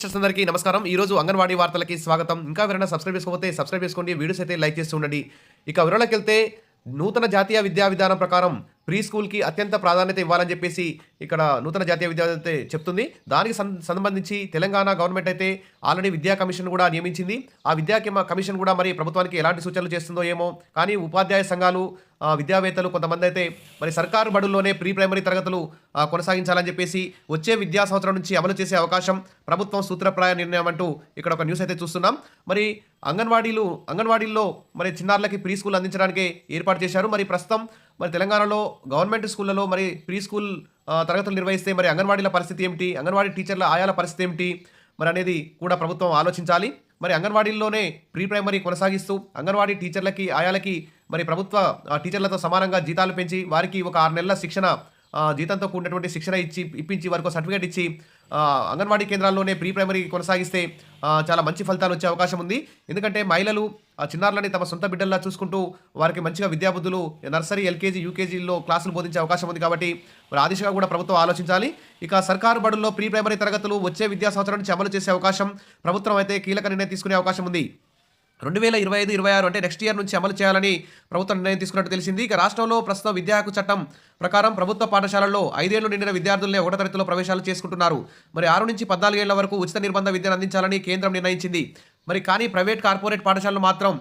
అందరికీ నమస్కారం. ఈరోజు అంగన్వాడీ వార్తలకి స్వాగతం. ఇంకా ఎవరైనా సబ్స్క్రైబ్ చేసుకోకపోతే సబ్స్క్రైబ్ చేసుకోండి. వీడియోస్ అయితే లైక్ చేస్తూ ఉండండి. ఇక వివరాలకెళ్తే నూతన జాతీయ విద్యా విధానం ప్రకారం ప్రీ స్కూల్‌కి అత్యంత ప్రాధాన్యత ఇవ్వాలని చెప్పేసి ఇక్కడ నూతన జాతీయ విద్యా విధానం అయితే చెప్తుంది. దానికి సంబంధించి తెలంగాణ గవర్నమెంట్ అయితే ఆల్రెడీ విద్యా కమిషన్ కూడా నియమించింది. ఆ విద్యా కమిషన్ కూడా మరి ప్రభుత్వానికి ఎలాంటి సూచనలు చేస్తుందో ఏమో. కానీ ఉపాధ్యాయ సంఘాలు, విద్యావేత్తలు కొంతమంది అయితే మరి సర్కారు బడుల్లోనే ప్రీ ప్రైమరీ తరగతులు కొనసాగించాలని చెప్పేసి వచ్చే విద్యా సంవత్సరం నుంచి అమలు చేసే అవకాశం ప్రభుత్వం సూత్రప్రాయ నిర్ణయం అంటూ ఇక్కడ ఒక న్యూస్ అయితే చూస్తున్నాం. మరి అంగన్వాడీల్లో మరి చిన్నారులకి ప్రీ స్కూల్ అందించడానికి ఏర్పాటు చేశారు. మరి ప్రస్తుతం మరి తెలంగాణలో గవర్నమెంట్ స్కూళ్ళలో మరి ప్రీ స్కూల్ తరగతులు నిర్వహిస్తే మరి అంగన్వాడీల పరిస్థితి ఏమిటి, అంగన్వాడీ టీచర్ల ఆయాల పరిస్థితి ఏమిటి మరి అనేది కూడా ప్రభుత్వం ఆలోచించాలి. మరి అంగన్వాడీల్లోనే ప్రీ ప్రైమరీ కొనసాగిస్తూ అంగన్వాడీ టీచర్లకి ఆయాలకి మరి ప్రభుత్వ టీచర్లతో సమానంగా జీతాలు పెంచి వారికి ఒక 6 నెలల శిక్షణ, జీతంతో కూడినటువంటి శిక్షణ ఇప్పించి వారికి సర్టిఫికేట్ ఇచ్చి అంగన్వాడీ కేంద్రాల్లోనే ప్రీ ప్రైమరీ కొనసాగిస్తే చాలా మంచి ఫలితాలు వచ్చే అవకాశం ఉంది. ఎందుకంటే మహిళలు చిన్నారులని తమ సొంత బిడ్డల్లా చూసుకుంటూ వారికి మంచిగా విద్యాబుద్ధులు నర్సరీ, ఎల్కేజీ, యూకేజీలో క్లాసులు బోధించే అవకాశం ఉంది. కాబట్టి మరి ఆ దిశగా కూడా ప్రభుత్వం ఆలోచించాలి. ఇక సర్కారు బడుల్లో ప్రీ ప్రైమరీ తరగతులు వచ్చే విద్యా సంవత్సరం నుంచి అమలు చేసే అవకాశం ప్రభుత్వం అయితే కీలక నిర్ణయం తీసుకునే అవకాశం ఉంది. 2025-26 అంటే నెక్స్ట్ ఇయర్ నుంచి అమలు చేయాలని ప్రభుత్వం నిర్ణయం తీసుకున్నట్టు తెలిసింది. ఇక రాష్ట్రంలో ప్రస్తుతం విద్యా హక్కు చట్టం ప్రకారం ప్రభుత్వ పాఠశాలల్లో 5 ఏళ్లు నిండిన విద్యార్థులనే 1వ తరగతిలో ప్రవేశాలు చేసుకుంటున్నారు. మరి 6 నుంచి 14 ఏళ్ల వరకు ఉచిత నిర్బంధ విద్యను అందించాలని కేంద్రం నిర్ణయించింది. మరి కానీ ప్రైవేట్, కార్పొరేట్ పాఠశాలలు మాత్రం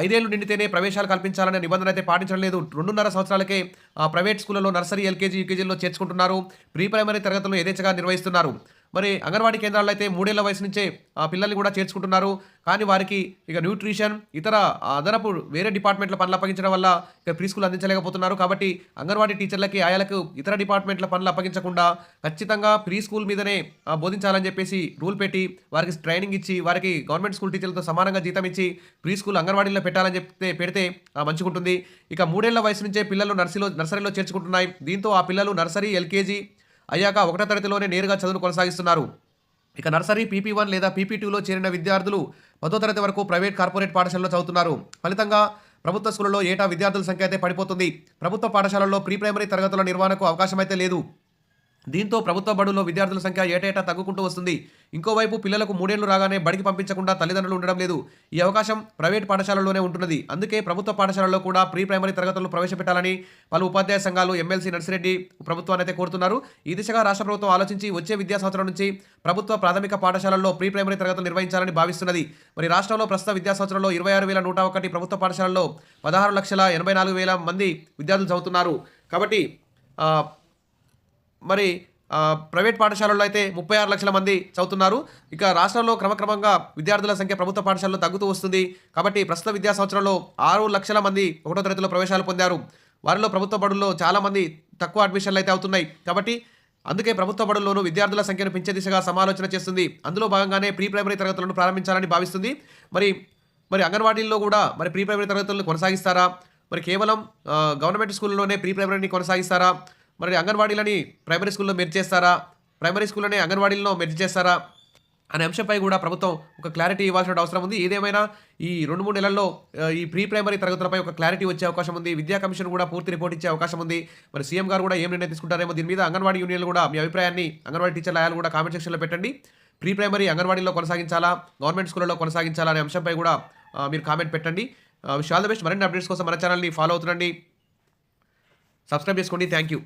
5 ఏళ్లు నిండితేనే ప్రవేశాలు కల్పించాలనే నిబంధన అయితే పాటించడం లేదు. 2.5 సంవత్సరాలకే ప్రైవేట్ స్కూళ్ళలో నర్సరీ, ఎల్కేజీ, యూకేజీల్లో చేర్చుకుంటున్నారు. ప్రీ ప్రైమరీ తరగతులను యథేచ్ఛగా నిర్వహిస్తున్నారు. మరి అంగన్వాడీ కేంద్రాల్లో అయితే 3 ఏళ్ల వయసు నుంచే పిల్లల్ని కూడా చేర్చుకుంటున్నారు. కానీ వారికి ఇక న్యూట్రిషన్, ఇతర అదనపు వేరే డిపార్ట్మెంట్ల పనులు అప్పగించడం వల్ల ఇక ప్రీ స్కూల్ అందించలేకపోతున్నారు. కాబట్టి అంగన్వాడీ టీచర్లకి, ఆయాలకు ఇతర డిపార్ట్మెంట్ల పనులు అప్పగించకుండా ఖచ్చితంగా ప్రీ స్కూల్ మీదనే బోధించాలని చెప్పేసి రూల్ పెట్టి వారికి ట్రైనింగ్ ఇచ్చి వారికి గవర్నమెంట్ స్కూల్ టీచర్లతో సమానంగా జీతం ఇచ్చి ప్రీ స్కూల్ అంగన్వాడీలో పెట్టాలని పెడితే మంచిగుంటుంది. ఇక 3 ఏళ్ల వయసు నుంచే పిల్లలు నర్సరీలో చేర్చుకుంటున్నాయి. దీంతో ఆ పిల్లలు నర్సరీ, ఎల్కేజీ అయ్యాక 1వ తరగతిలోనే నేరుగా చదువును కొనసాగిస్తున్నారు. ఇక నర్సరీ, PP1 లేదా PP2లో చేరిన విద్యార్థులు 10వ తరగతి వరకు ప్రైవేట్, కార్పొరేట్ పాఠశాలలో చదువుతున్నారు. ఫలితంగా ప్రభుత్వ స్కూళ్ళలో ఏటా విద్యార్థుల సంఖ్య అయితే పడిపోతుంది. ప్రభుత్వ పాఠశాలల్లో ప్రీ ప్రైమరీ తరగతుల నిర్వహణకు అవకాశం అయితే లేదు. దీంతో ప్రభుత్వ బడుల్లో విద్యార్థుల సంఖ్య ఏటేటా తగ్గుకుంటూ వస్తుంది. ఇంకోవైపు పిల్లలకు 3 ఏళ్లు రాగానే బడికి పంపించకుండా తల్లిదండ్రులు ఉండడం లేదు. ఈ అవకాశం ప్రైవేట్ పాఠశాలల్లోనే ఉంటున్నది. అందుకే ప్రభుత్వ పాఠశాలల్లో కూడా ప్రీ ప్రైమరీ తరగతులను ప్రవేశపెట్టాలని పలు ఉపాధ్యాయ సంఘాలు, ఎమ్మెల్సీ నర్సిరెడ్డి ప్రభుత్వాన్ని అయితే కోరుతున్నారు. ఈ దిశగా రాష్ట్ర ప్రభుత్వం ఆలోచించి వచ్చే విద్యా సంవత్సరం నుంచి ప్రభుత్వ ప్రాథమిక పాఠశాలల్లో ప్రీ ప్రైమరీ తరగతులు నిర్వహించాలని భావిస్తున్నది. మరి రాష్ట్రంలో ప్రస్తుత విద్యా సంవత్సరంలో 26,101 ప్రభుత్వ పాఠశాలల్లో 16,84,000 మంది విద్యార్థులు చదువుతున్నారు. కాబట్టి మరి ప్రైవేట్ పాఠశాలల్లో అయితే 36 లక్షల మంది చదువుతున్నారు. ఇక రాష్ట్రంలో క్రమక్రమంగా విద్యార్థుల సంఖ్య ప్రభుత్వ పాఠశాలలో తగ్గుతూ వస్తుంది. కాబట్టి ప్రస్తుత విద్యా సంవత్సరంలో 6 లక్షల మంది 1వ తరగతిలో ప్రవేశాలు పొందారు. వారిలో ప్రభుత్వ బడుల్లో చాలామంది తక్కువ అడ్మిషన్లు అయితే అవుతున్నాయి. కాబట్టి అందుకే ప్రభుత్వ బడుల్లోనూ విద్యార్థుల సంఖ్యను పెంచే దిశగా సమాలోచన చేస్తుంది. అందులో భాగంగానే ప్రీ ప్రైమరీ తరగతులను ప్రారంభించాలని భావిస్తుంది. మరి అంగన్వాడీల్లో కూడా మరి ప్రీ ప్రైమరీ తరగతులను కొనసాగిస్తారా, మరి కేవలం గవర్నమెంట్ స్కూల్లోనే ప్రీ ప్రైమరీని కొనసాగిస్తారా, మరి అంగన్వాడీలని ప్రైమరీ స్కూల్లో మెర్జ్ చేస్తారా, ప్రైమరీ స్కూల్లోనే అంగన్వాడీలను మెర్జ్ చేస్తారా అనే అంశంపై కూడా ప్రభుత్వం ఒక క్లారిటీ ఇవ్వాల్సిన అవసరం ఉంది. ఏదేమైనా ఈ 2-3 నెలల్లో ఈ ప్రీ ప్రైమరీ తరగతులపై ఒక క్లారిటీ వచ్చే అవకాశం ఉంది. విద్యా కమిషన్ కూడా పూర్తి రిపోర్ట్ ఇచ్చే అవకాశం ఉంది. మరి సీఎం గారు కూడా ఏం నిర్ణయం తీసుకుంటారేమో దీని మీద అంగన్వాడీ యూనియన్లు కూడా మీ అభిప్రాయాన్ని అంగన్వాడీ టీచర్ల ఆయాలు కూడా కామెంట్ సెక్షన్లో పెట్టండి. ప్రీ ప్రైమరీ అంగన్వాడీలో కొనసాగించాలా, గవర్నమెంట్ స్కూళ్ళలో కొనసాగించాలా అనే అంశంపై కూడా మీరు కామెంట్ పెట్టండి. Wish all the best. మరిన్ని అప్డేట్స్ కోసం మన ఛానల్ని ఫాలో అవుతుండండి, సబ్స్క్రైబ్ చేసుకోండి. Thank you.